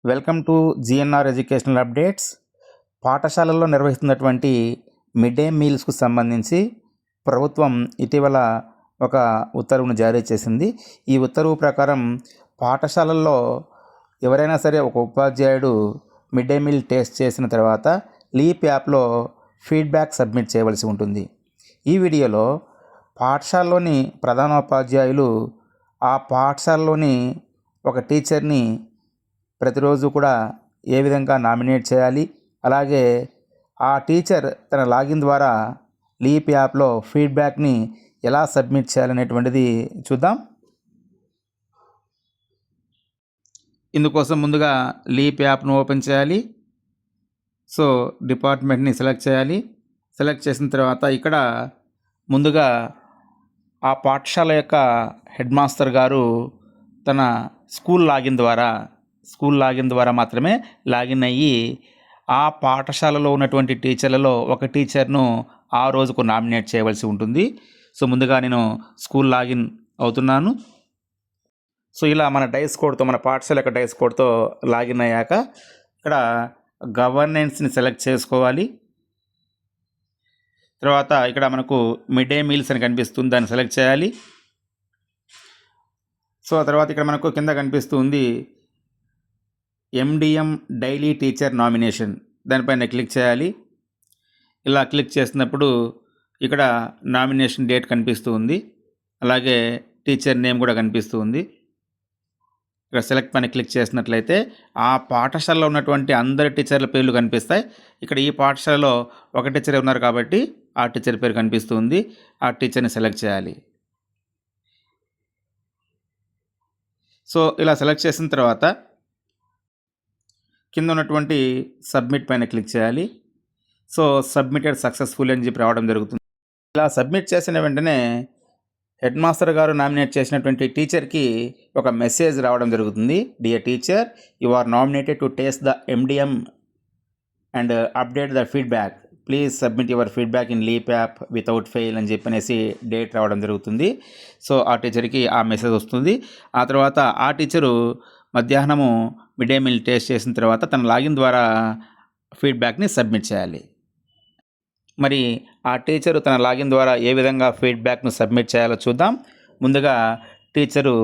Welcome to GNR educational updates. పాఠశాలల్లో నిర్వహిస్తున్నటువంటి mid day మీల్స్కు సంబంధించి ప్రభుత్వం ఇటీవల ఒక ఉత్తర్వును జారీ చేసింది. ఈ ఉత్తర్వు ప్రకారం పాఠశాలల్లో ఎవరైనా సరే ఒక ఉపాధ్యాయుడు మిడ్ డే మీల్ టేస్ట్ చేసిన తర్వాత లీప్ యాప్లో ఫీడ్బ్యాక్ సబ్మిట్ చేయవలసి ఉంటుంది. ఈ వీడియోలో పాఠశాలలోని ప్రధానోపాధ్యాయులు ఆ పాఠశాలలోని ఒక టీచర్ని ప్రతిరోజు కూడా ఏ విధంగా నామినేట్ చేయాలి, అలాగే ఆ టీచర్ తన లాగిన్ ద్వారా లీప్ యాప్లో ఫీడ్బ్యాక్ని ఎలా సబ్మిట్ చేయాలనేటువంటిది చూద్దాం. ఇందుకోసం ముందుగా లీప్ యాప్ను ఓపెన్ చేయాలి. సో డిపార్ట్మెంట్ని సెలెక్ట్ చేయాలి. సెలెక్ట్ చేసిన తర్వాత ఇక్కడ ముందుగా ఆ పాఠశాల యొక్క హెడ్ మాస్టర్ గారు తన స్కూల్ లాగిన్ ద్వారా మాత్రమే లాగిన్ అయ్యి ఆ పాఠశాలలో ఉన్నటువంటి టీచర్లలో ఒక టీచర్ను ఆ రోజుకు నామినేట్ చేయవలసి ఉంటుంది. సో ముందుగా నేను స్కూల్ లాగిన్ అవుతున్నాను. సో ఇలా మన డైస్ కోడ్తో, మన పాఠశాల యొక్క డైస్ కోడ్తో లాగిన్ అయ్యాక ఇక్కడ గవర్నెన్స్ని సెలెక్ట్ చేసుకోవాలి. తర్వాత ఇక్కడ మనకు మిడ్ డే మీల్స్ అని కనిపిస్తుంది, దాన్ని సెలెక్ట్ చేయాలి. సో ఆ తర్వాత ఇక్కడ మనకు కింద కనిపిస్తుంది MDM డైలీ టీచర్ నామినేషన్, దానిపైన క్లిక్ చేయాలి. ఇలా క్లిక్ చేసినప్పుడు ఇక్కడ నామినేషన్ డేట్ కనిపిస్తూ ఉంది, అలాగే టీచర్ నేమ్ కూడా కనిపిస్తూ ఉంది. ఇక్కడ సెలెక్ట్ పైన క్లిక్ చేసినట్లయితే ఆ పాఠశాలలో ఉన్నటువంటి అందరి టీచర్ల పేర్లు కనిపిస్తాయి. ఇక్కడ ఈ పాఠశాలలో ఒక టీచర్ ఉన్నారు కాబట్టి ఆ టీచర్ పేరు కనిపిస్తుంది. ఆ టీచర్ని సెలెక్ట్ చేయాలి. సో ఇలా సెలెక్ట్ చేసిన తర్వాత కింద ఉన్నటువంటి సబ్మిట్ పైన క్లిక్ చేయాలి. సో సబ్మిటెడ్ సక్సెస్ఫుల్ అని చెప్పి రావడం జరుగుతుంది. ఇలా సబ్మిట్ చేసిన వెంటనే హెడ్ మాస్టర్ గారు నామినేట్ చేసినటువంటి టీచర్కి ఒక మెసేజ్ రావడం జరుగుతుంది. Dear teacher, you are nominated to taste the MDM and update the feedback. Please submit your feedback in LEAP app without fail అని చెప్పనేసి డేట్ రావడం జరుగుతుంది. సో ఆ టీచర్కి ఆ మెసేజ్ వస్తుంది. ఆ తర్వాత ఆ టీచరు మధ్యాహ్నము మిడ్ డే మీల్ టేస్ట్ చేసిన తర్వాత తన లాగిన్ ద్వారా ఫీడ్బ్యాక్ని సబ్మిట్ చేయాలి. మరి ఆ టీచరు తన లాగిన్ ద్వారా ఏ విధంగా ఫీడ్బ్యాక్ను సబ్మిట్ చేయాలో చూద్దాం. ముందుగా టీచరు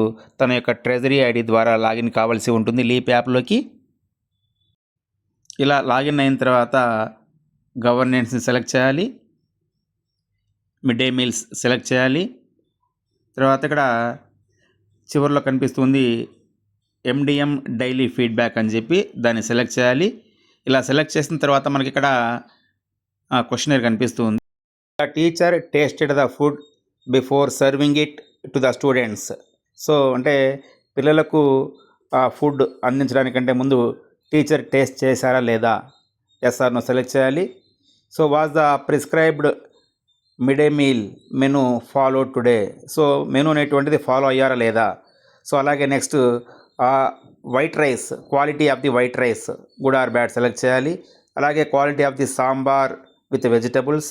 తన యొక్క ట్రెజరీ ఐడి ద్వారా లాగిన్ కావాల్సి ఉంటుంది లీప్ యాప్లోకి. ఇలా లాగిన్ అయిన తర్వాత గవర్నెన్స్ని సెలెక్ట్ చేయాలి, మిడ్ డే మీల్స్ సెలెక్ట్ చేయాలి. తర్వాత ఇక్కడ చివరిలో కనిపిస్తుంది MDM డైలీ ఫీడ్బ్యాక్ అని చెప్పి దాన్ని సెలెక్ట్ చేయాలి. ఇలా సెలెక్ట్ చేసిన తర్వాత మనకి ఇక్కడ క్వశ్చనర్ కనిపిస్తుంది. Teacher tasted the food before serving it to the students. So అంటే పిల్లలకు ఆ ఫుడ్ అందించడానికంటే ముందు టీచర్ టేస్ట్ చేశారా లేదా, ఎస్ ఆర్ నో సెలెక్ట్ చేయాలి. So was the prescribed mid day meal menu follow today. So menu అనేటువంటిది follow అయ్యారా లేదా. సో అలాగే next white rice, quality of the white rice good or bad select చేయాలి. అలాగే quality of the sambar with vegetables,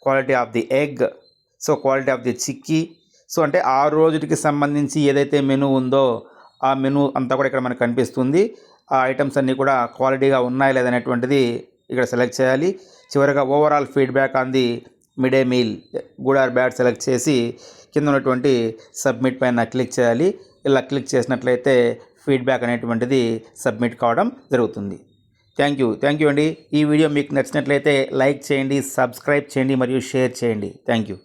quality of the egg, so quality of the chikki. So అంటే ఆ రోజుకి సంబంధించి ఏదైతే మెనూ ఉందో ఆ మెనూ అంతా కూడా ఇక్కడ మనకు కనిపిస్తుంది. ఆ ఐటమ్స్ అన్నీ కూడా క్వాలిటీగా ఉన్నాయా లేదనేటువంటిది ఇక్కడ సెలెక్ట్ చేయాలి. చివరిగా overall feedback on the mid day meal good or bad select చేసి కింద ఉన్నటువంటి సబ్మిట్ పైన క్లిక్ చేయాలి. ఇలా క్లిక్ చేసినట్లయితే ఫీడ్బ్యాక్ అనేటువంటిది సబ్మిట్ కావడం జరుగుతుంది. థ్యాంక్ యూ అండి. ఈ వీడియో మీకు నచ్చినట్లయితే లైక్ చేయండి, సబ్స్క్రైబ్ చేయండి మరియు షేర్ చేయండి. Thank you.